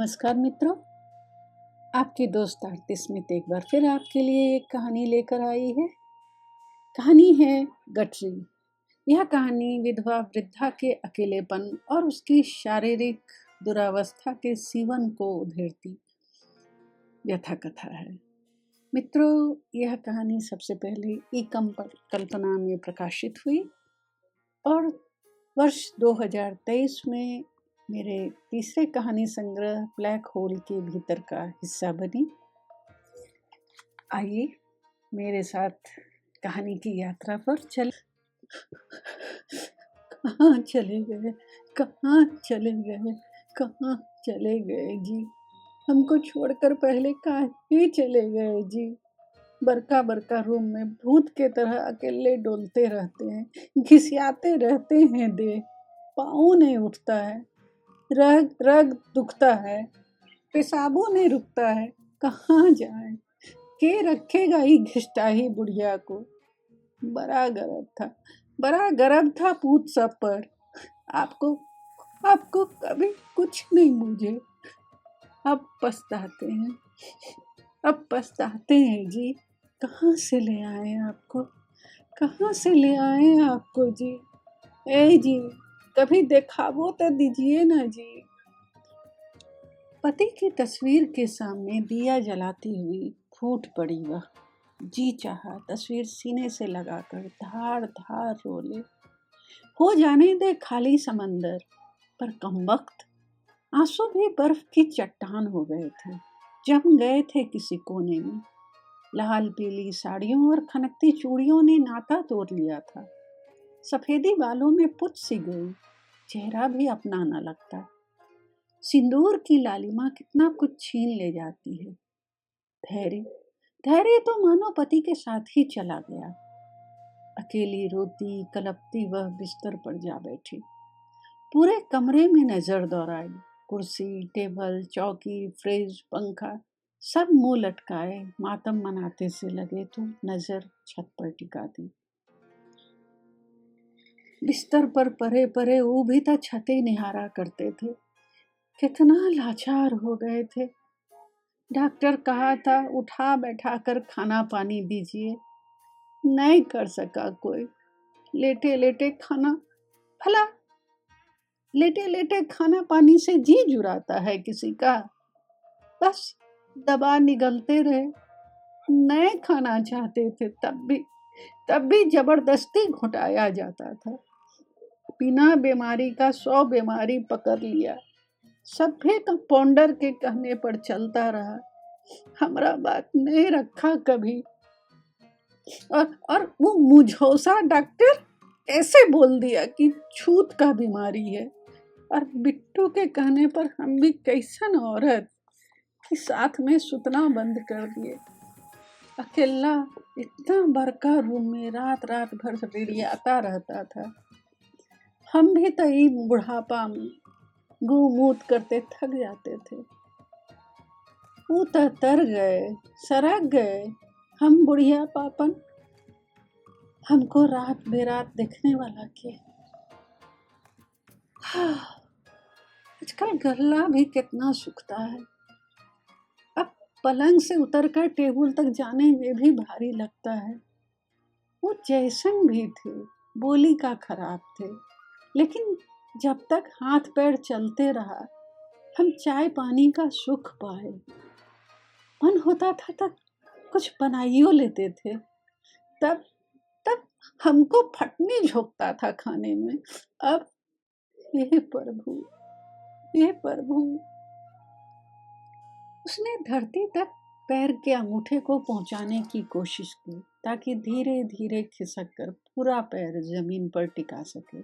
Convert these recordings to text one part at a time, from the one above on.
नमस्कार मित्रों, आपकी दोस्त आरती स्मिथ एक बार फिर आपके लिए एक कहानी लेकर आई है। कहानी है गठरी। यह कहानी विधवा वृद्धा के अकेलेपन और उसकी शारीरिक दुरावस्था के सीवन को उधेड़ती व्यथा कथा है। मित्रों, यह कहानी सबसे पहले कल्पना में प्रकाशित हुई और वर्ष 2023 में मेरे तीसरे कहानी संग्रह ब्लैक होल के भीतर का हिस्सा बनी। आइए मेरे साथ कहानी की यात्रा पर चल। कहाँ चले गए, कहाँ चले गए, कहाँ चले गए जी, हमको छोड़कर पहले काहे चले गए जी। बरका बरका रूम में भूत के तरह अकेले डोलते रहते हैं, घिसियाते रहते हैं, दे पाँव नहीं उठता है, रग रग दुखता है, पेशाबों नहीं रुकता है, कहाँ जाए, के रखेगा ही घिष्टाही बुढ़िया को। बड़ा गर्व था पूत सब पर, आपको कभी कुछ नहीं बूझे। अब पछताते हैं जी, कहाँ से ले आए आपको, कहाँ से ले आए आपको जी। ए जी, कभी देखावो तो दीजिए ना जी। पति की तस्वीर के सामने दिया जलाती हुई फूट पड़ी वह। जी चाहा तस्वीर सीने से लगाकर धार धार रोले। हो जाने दे खाली समंदर, पर कमबख्त आंसू भी बर्फ की चट्टान हो गए थे, जम गए थे किसी कोने में। लाल पीली साड़ियों और खनकती चूड़ियों ने नाता तोड़ लिया था। सफेदी बालों में पुत सी गई, चेहरा भी अपना न लगता। सिंदूर की लालिमा कितना कुछ छीन ले जाती है। धैर्य तो मानो पति के साथ ही चला गया। अकेली रोती कलपती वह बिस्तर पर जा बैठी। पूरे कमरे में नजर दौड़ाई, कुर्सी, टेबल, चौकी, फ्रिज, पंखा सब मुंह लटकाए मातम मनाते से लगे तो नजर छत पर टिका दी। बिस्तर पर परे परे वो भी तो छतें निहारा करते थे। कितना लाचार हो गए थे। डॉक्टर कहा था उठा बैठा कर खाना पानी दीजिए, नहीं कर सका कोई। लेटे लेटे खाना पानी से जी जुराता है किसी का। बस दबा निगलते रहे। नए खाना चाहते थे तब भी जबरदस्ती घुटाया जाता था। बिना बीमारी का 100 बीमारी पकड़ लिया। सभ्य कंपाउंडर के कहने पर चलता रहा। हमारा बात नहीं रखा कभी। और वो मुझौसा डॉक्टर ऐसे बोल दिया कि छूत का बीमारी है। और बिट्टू के कहने पर हम भी कैसन औरत कि साथ में सुतना बंद कर दिए। अकेला इतना बड़का रूम में रात रात भर रिड़ियाता रहता था। हम भी तो बुढ़ापा में गूमूत करते थक जाते थे। वो तो तर गए, सरक गए। हम बुढ़िया पापन, हमको रात बेरात देखने वाला के। आजकल गला भी कितना सूखता है। अब पलंग से उतरकर टेबल तक जाने में भी भारी लगता है। वो जैसन भी थे, बोली का खराब थे, लेकिन जब तक हाथ पैर चलते रहा, हम चाय पानी का सुख पाए। मन होता था तब कुछ बनाइयो लेते थे। तब हमको फटनी झोंकता था खाने में। अब हे प्रभु, उसने धरती तक पैर के अंगूठे को पहुंचाने की कोशिश की ताकि धीरे धीरे खिसक कर पूरा पैर जमीन पर टिका सके।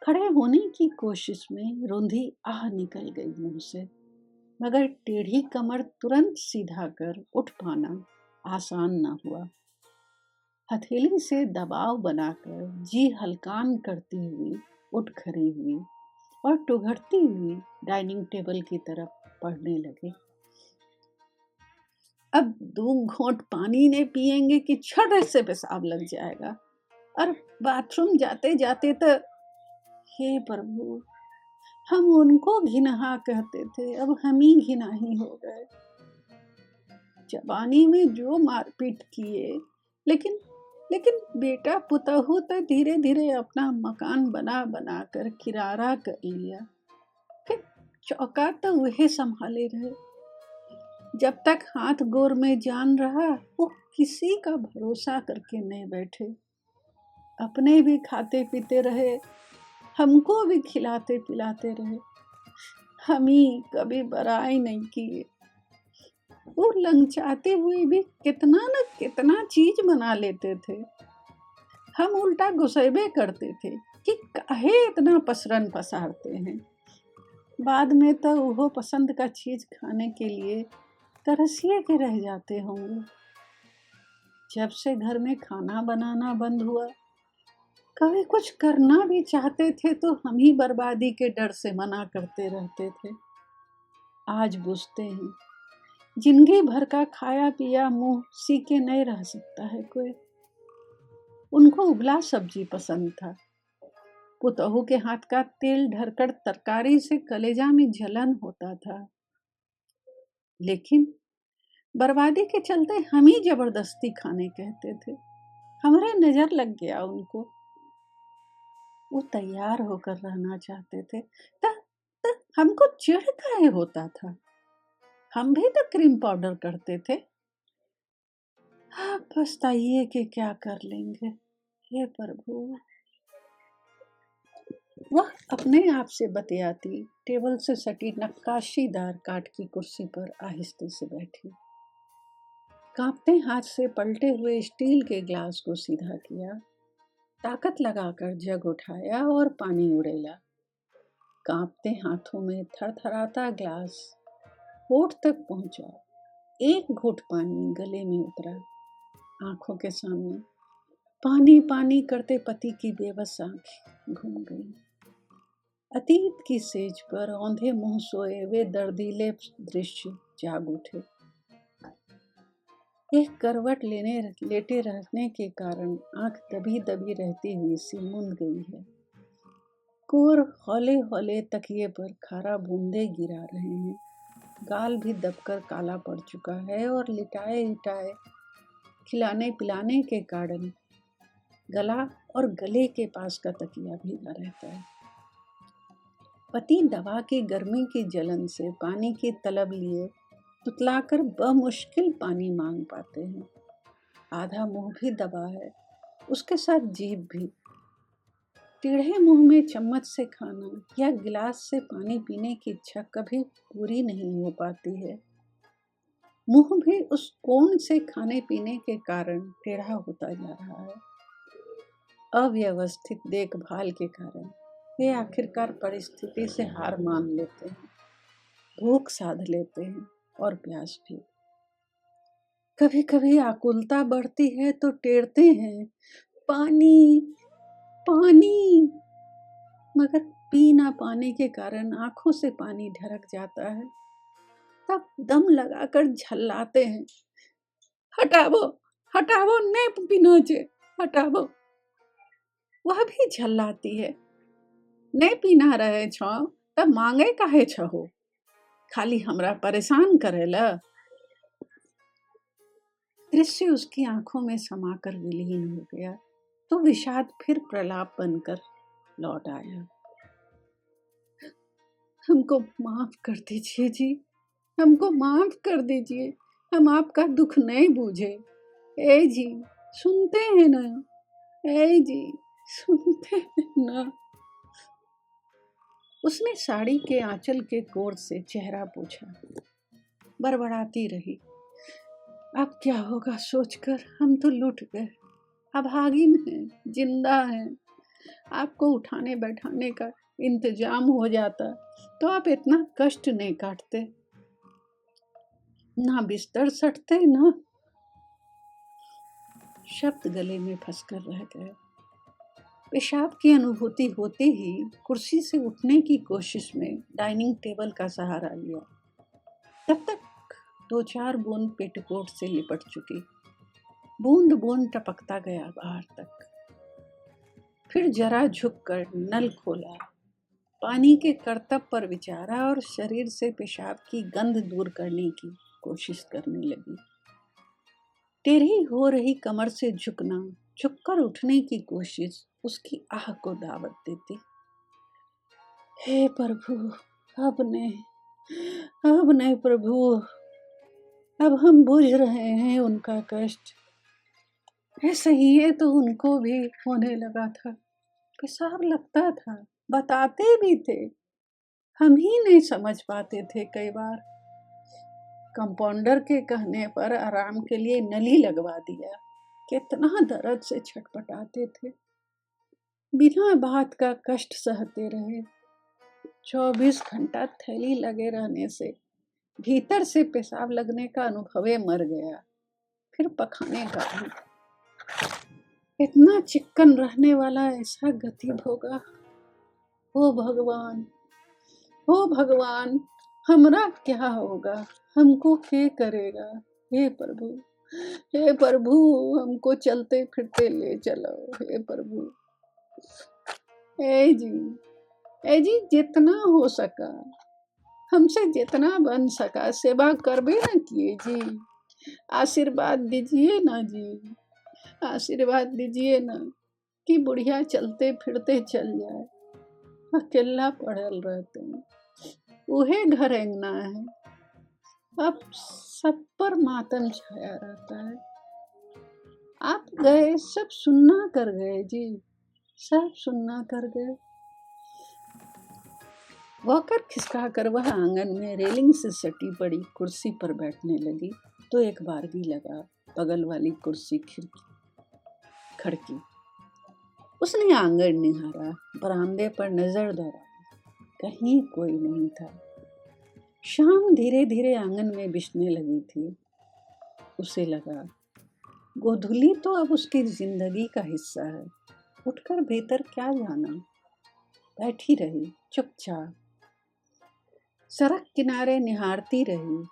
खड़े होने की कोशिश में रूंधी आह निकल गई मुंह से, मगर टेढ़ी कमर तुरंत सीधा कर उठ पाना आसान न हुआ। हथेली से दबाव बनाकर जी हलकान करती हुई उठ खड़ी हुई और टुघरती हुई डाइनिंग टेबल की तरफ बढ़ने लगे। अब 2 घोंट पानी नहीं पिएंगे कि छट से पेशाब लग जाएगा। और बाथरूम जाते जाते तो हे प्रभु, हम उनको घिनहा कहते थे, अब हम ही घिनाही हो गए। जवानी में जो मारपीट किए, लेकिन लेकिन बेटा पुतहु तो धीरे धीरे अपना मकान बना बना कर किराया कर लिया। फिर चौका तो वही संभाले रहे। जब तक हाथ गोर में जान रहा, वो किसी का भरोसा करके नहीं बैठे। अपने भी खाते पीते रहे, हमको भी खिलाते पिलाते रहे। हम ही कभी बड़ाई नहीं किए। वो लंचाते हुए भी कितना न कितना चीज बना लेते थे। हम उल्टा गुस्सेबे करते थे कि काहे इतना पसरन पसारते हैं। बाद में तो वो पसंद का चीज खाने के लिए तरसिए के रह जाते होंगे। जब से घर में खाना बनाना बंद हुआ, कभी कुछ करना भी चाहते थे तो हम ही बर्बादी के डर से मना करते रहते थे। आज बुझते हैं, जिंदगी भर का खाया पिया मुंह सीके नहीं रह सकता है कोई। उनको उबला सब्जी पसंद था। पुतहू के हाथ का तेल ढरकर तरकारी से कलेजा में जलन होता था। लेकिन बर्बादी के चलते हम ही जबरदस्ती खाने कहते थे। हमारे नजर लग गया उनको। वो तैयार होकर रहना चाहते थे। त हमको चिढ़ काहे होता था? हम भी तो क्रीम पाउडर करते थे। आप पछताइए कि क्या कर लेंगे। हे प्रभु। वह अपने आप से बतियाती टेबल से सटी नक्काशीदार काठ की कुर्सी पर आहिस्ते से बैठी। कांपते हाथ से पलटे हुए स्टील के ग्लास को सीधा किया, ताकत लगाकर जग उठाया और पानी उड़ेला। कांपते हाथों में थरथराता ग्लास होठ तक पहुंचा। एक घूंट पानी गले में उतरा। आंखों के सामने पानी पानी करते पति की बेबस आंखें घूम गई। अतीत की सेज पर औंधे मुंह सोए वे दर्दीले दृश्य जाग उठे। एक करवट लेटे रहने के कारण आंख दबी दबी रहती हुई सी मुंद गई है। कोर हौले हौले तकिए पर खारा बूंदे गिरा रहे हैं। गाल भी दबकर काला पड़ चुका है और लिटाए लिटाए खिलाने पिलाने के कारण गला और गले के पास का तकिया भीगा रहता है। पति दवा की गर्मी की जलन से पानी की तलब लिए तुतलाकर बमुश्किल पानी मांग पाते हैं। आधा मुंह भी दबा है, उसके साथ जीभ भी। टेढ़े मुंह में चम्मच से खाना या गिलास से पानी पीने की इच्छा कभी पूरी नहीं हो पाती है। मुंह भी उस कोण से खाने पीने के कारण टेढ़ा होता जा रहा है। अव्यवस्थित देखभाल के कारण वे आखिरकार परिस्थिति से हार मान लेते हैं, भूख साध लेते हैं और प्यास भी। कभी कभी आकुलता बढ़ती है तो टेरते हैं, पानी पानी, मगर पी ना पाने के कारण आंखों से पानी ढरक जाता है। तब दम लगाकर झल्लाते हैं, हटावो हटावो, नहीं पीना चाहिए, हटावो। वह भी झल्लाती है, नहीं पीना रहे छो तब मांगे काहे छहो, खाली हमरा परेशान करेला। दृश्य उसकी आंखों में समाकर विलीन हो गया तो विषाद फिर प्रलाप बनकर लौट आया। हमको माफ कर दीजिए जी, हमको माफ कर दीजिए, हम आपका दुख नहीं बूझे। ए जी सुनते हैं ना, ए जी सुनते हैं ना। उसने साड़ी के आंचल के कोर से चेहरा पूछा। बड़बड़ाती रही, अब क्या होगा सोचकर हम तो लुट गए। अभागिन हैं, जिंदा हैं। आपको उठाने बैठाने का इंतजाम हो जाता तो आप इतना कष्ट नहीं काटते, ना बिस्तर सटते ना। शब्द गले में फंसकर रह गए। पेशाब की अनुभूति होते ही कुर्सी से उठने की कोशिश में डाइनिंग टेबल का सहारा लिया। तब तक 2-4 बूंद पेटकोट से लिपट चुकी। बूंद बूंद टपकता गया बाहर तक। फिर जरा झुककर नल खोला। पानी के करतब पर विचारा और शरीर से पेशाब की गंध दूर करने की कोशिश करने लगी। टेढ़ी हो रही कमर से झुककर उठने की कोशिश उसकी आह को दावत देती। हे प्रभु, अब नहीं प्रभु, अब हम बुझ रहे हैं उनका कष्ट। ऐसे ही है तो उनको भी होने लगा था, पेशाब लगता था, बताते भी थे, हम ही नहीं समझ पाते थे। कई बार कंपाउंडर के कहने पर आराम के लिए नली लगवा दिया। कितना दर्द से छटपटाते थे, बिना बात का कष्ट सहते रहे। 24 घंटा थैली लगे रहने से भीतर से पेशाब लगने का अनुभव मर गया, फिर पखाने का भी। इतना चिक्कन रहने वाला ऐसा गति भोगा। ओ भगवान, ओ भगवान, हमरा क्या होगा, हमको के करेगा। हे प्रभु, हे प्रभु, हमको चलते फिरते ले चलो। हे प्रभु, ए जी जितना हो सका, हमसे जितना बन सका सेवा करबे न किए जी। आशीर्वाद दीजिए ना जी, आशीर्वाद दीजिए ना कि बुढ़िया चलते फिरते चल जाए। अकेला पड़ल रहते हैं, उहे घर अंगना है, अब सब पर मातम छाया रहता है। आप गए, सब सुनना कर गए जी, सब सुनना कर गए। वॉकर खिसका कर वह आंगन में रेलिंग से सटी पड़ी कुर्सी पर बैठने लगी तो एक बारगी लगा बगल वाली कुर्सी खड़की। उसने आंगन निहारा, बरामदे पर नजर दौड़ाई, कहीं कोई नहीं था। शाम धीरे धीरे आंगन में बिछने लगी थी। उसे लगा गोधूली तो अब उसकी जिंदगी का हिस्सा है, उठकर भीतर क्या जाना। बैठी रही चुपचाप, सड़क किनारे निहारती रही।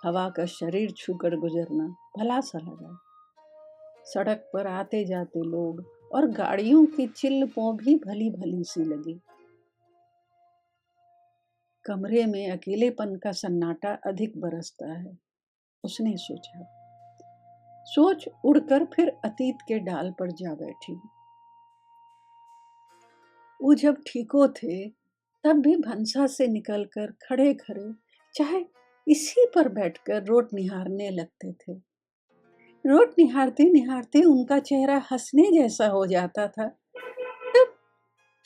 हवा का शरीर छूकर गुजरना भला सा लगा। सड़क पर आते जाते लोग और गाड़ियों की चिल्ल पौ भी भली भली सी लगी। कमरे में अकेलेपन का सन्नाटा अधिक बरसता है, उसने सोचा। सोच उड़कर फिर अतीत के डाल पर जा बैठी। वो जब ठीको थे तब भी भंसा से निकलकर खड़े खड़े चाहे इसी पर बैठकर रोड निहारने लगते थे। रोड निहारते निहारते उनका चेहरा हंसने जैसा हो जाता था। तब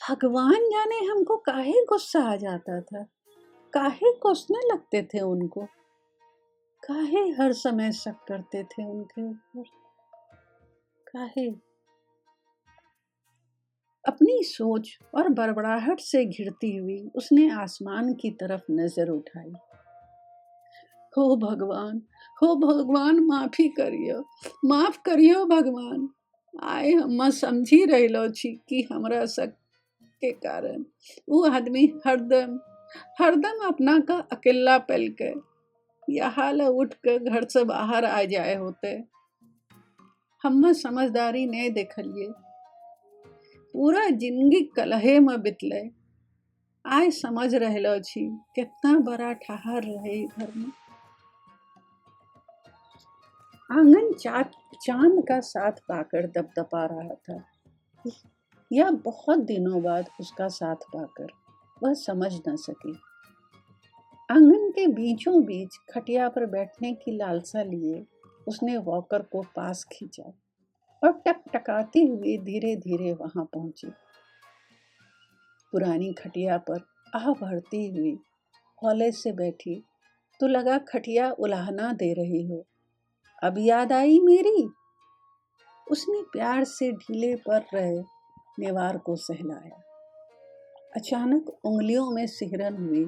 भगवान जाने हमको काहे गुस्सा आ जाता था, काहे कोसने लगते थे उनको, काहे हर समय शक करते थे उनके ऊपर, काहे। अपनी सोच और बड़बड़ाहट से घिरती हुई उसने आसमान की तरफ नजर उठाई। हो भगवान, माफी करियो, माफ करियो भगवान। आए हम समझी रहिलो छी कि हमरा शक के कारण वो आदमी हरदम अपना का अकेला पल के या हाल उठ के घर से बाहर आ जाए होते। हम समझदारी नहीं देखलिए, पूरा जिंदगी कलहे में बितले। आय समझ रहलो छी कितना बड़ा ठहर रहे घर में। आंगन चांद का साथ पाकर दपदपा रहा था, या बहुत दिनों बाद उसका साथ पाकर वह समझ न सकी। आंगन के बीचों बीच खटिया पर बैठने की लालसा लिए उसने वॉकर को पास खींचा और टकटकाती हुई धीरे धीरे वहां पहुंची। पुरानी खटिया पर आह भरती हुई हौले से बैठी तो लगा खटिया उलाहना दे रही हो। अब याद आई मेरी। उसने प्यार से ढीले पर रहे नेवार को सहलाया। अचानक उंगलियों में सिहरन हुई।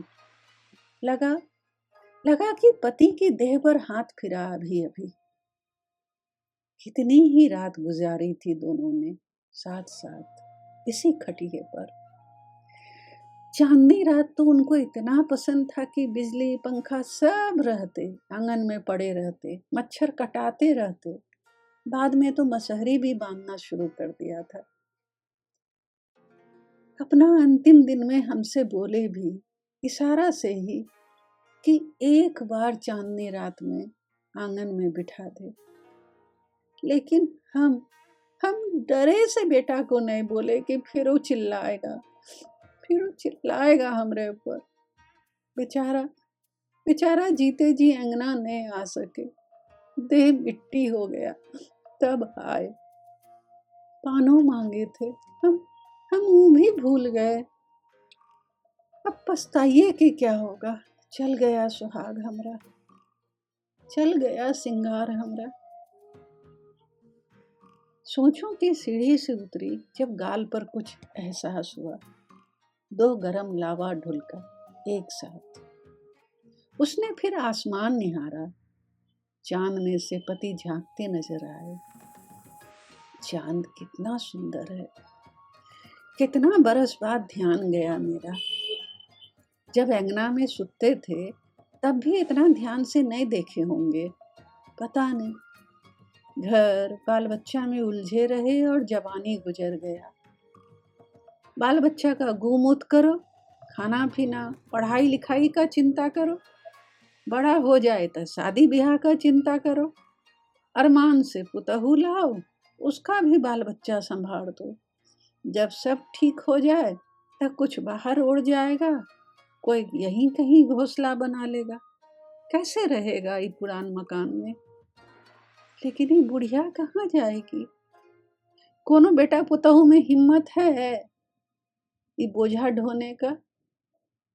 लगा कि पति की देह पर हाथ फिरा अभी अभी। कितनी ही रात गुजारी थी दोनों ने साथ साथ इसी खटिए पर। चांदनी रात तो उनको इतना पसंद था कि बिजली पंखा सब रहते, आंगन में पड़े रहते, मच्छर कटाते रहते। बाद में तो मसहरी भी बांधना शुरू कर दिया था। अपना अंतिम दिन में हमसे बोले भी इशारा से ही कि एक बार चांदनी रात में आंगन में बिठा दे। लेकिन हम डरे से बेटा को नहीं बोले कि फिर वो चिल्लाएगा हमरे ऊपर। बेचारा जीते जी अंगना नहीं आ सके, देह मिट्टी हो गया। तब आए, पानो मांगे थे, हम वो भी भूल गए। अब पछताइए कि क्या होगा। चल गया सुहाग हमरा, चल गया सिंगार हमरा। सोचों की सीढ़ी से उतरी जब गाल पर कुछ एहसास हुआ। 2 गरम लावा ढुलका एक साथ। उसने फिर आसमान निहारा। चांद में से पति झांकते नजर आए। चांद कितना सुंदर है। कितना बरस बाद ध्यान गया मेरा। जब अंगना में सुते थे तब भी इतना ध्यान से नहीं देखे होंगे, पता नहीं। घर बाल बच्चा में उलझे रहे और जवानी गुजर गया। बाल बच्चा का गुमूत करो, खाना पीना पढ़ाई लिखाई का चिंता करो, बड़ा हो जाए तो शादी ब्याह का चिंता करो, अरमान से पुतहू लाओ, उसका भी बाल बच्चा संभाल दो। जब सब ठीक हो जाए तब कुछ बाहर उड़ जाएगा, कोई यहीं कहीं घोंसला बना लेगा। कैसे रहेगा ये पुरान मकान में। लेकिन ये बुढ़िया कहाँ जाएगी। कोनो बेटा पुतहू में हिम्मत है ये बोझा ढोने का।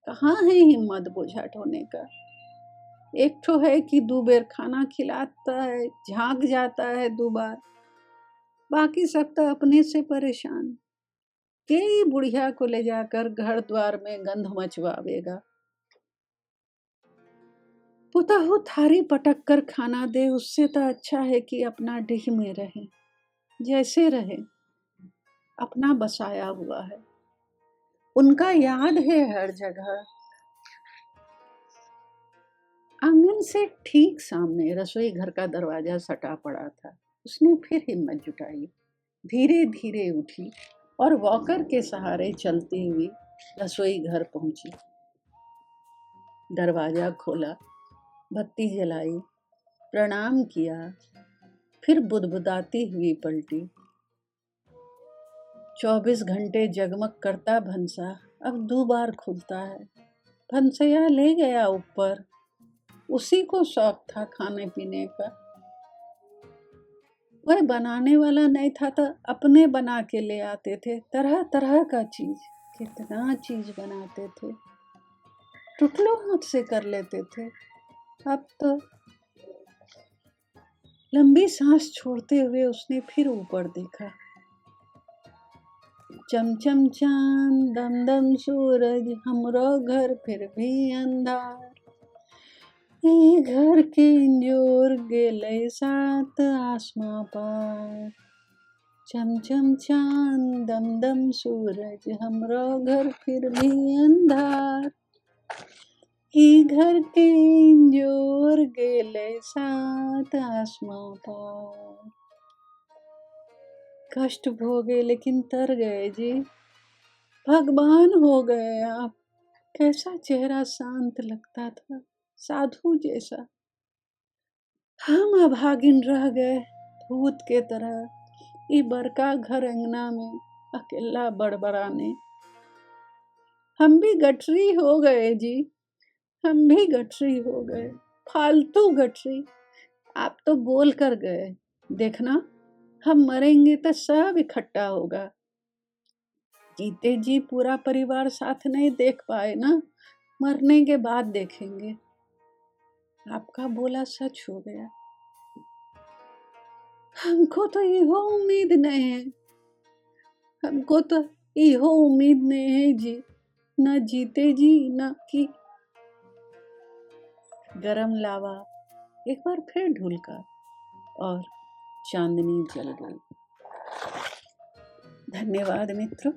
कहाँ है हिम्मत बोझा ढोने का। एक ठो है कि 2 बेर खाना खिलाता है, झांक जाता है 2 बार, बाकी सब तो अपने से परेशान। के बुढ़िया को ले जाकर घर द्वार में गंध मचवावेगा। पुतहू थारी पटक कर खाना दे, उससे तो अच्छा है कि अपना डीह में रहे, जैसे रहे, अपना बसाया हुआ है। उनका याद है हर जगह। आंगन से ठीक सामने रसोई घर का दरवाजा सटा पड़ा था। उसने फिर हिम्मत जुटाई, धीरे धीरे उठी और वॉकर के सहारे चलती हुई रसोई घर पहुंची। दरवाजा खोला, बत्ती जलाई, प्रणाम किया, फिर बुदबुदाती हुई पलटी। 24 घंटे जगमग करता भंसा अब 2 बार खुलता है। भंसैया ले गया ऊपर, उसी को शौक था खाने पीने का। वह बनाने वाला नहीं था तो अपने बना के ले आते थे, तरह तरह का चीज। कितना चीज बनाते थे, टुकड़ों हाथ से कर लेते थे। अब तो लंबी सांस छोड़ते हुए उसने फिर ऊपर देखा। चमचम चांद दम दम सूरज, हमरो घर फिर भी अंधार। ई घर के इंजोर गेलै सात आसमां पार। चमचम चांद दम दम सूरज, हमरो घर फिर भी अंधार। ई घर के इंजोर गेलै सात आसमां पार। कष्ट भोगे लेकिन तर गए जी, भगवान हो गए आप। कैसा चेहरा शांत लगता था, साधु जैसा। हम अभागिन रह गए भूत के तरह ये बड़का घर अंगना में अकेला बड़बड़ाने। हम भी गठरी हो गए जी, हम भी गठरी हो गए, फालतू गठरी। आप तो बोल कर गए, देखना हम मरेंगे तो सब इकट्ठा होगा। जीते जी पूरा परिवार साथ नहीं देख पाए ना, मरने के बाद देखेंगे। आपका बोला सच हो गया। हमको तो इहो उम्मीद नहीं है, हमको तो इहो उम्मीद नहीं है जी, न जीते जी न कि। गरम लावा एक बार फिर ढुलका और चांदनी जल गई। धन्यवाद मित्रों।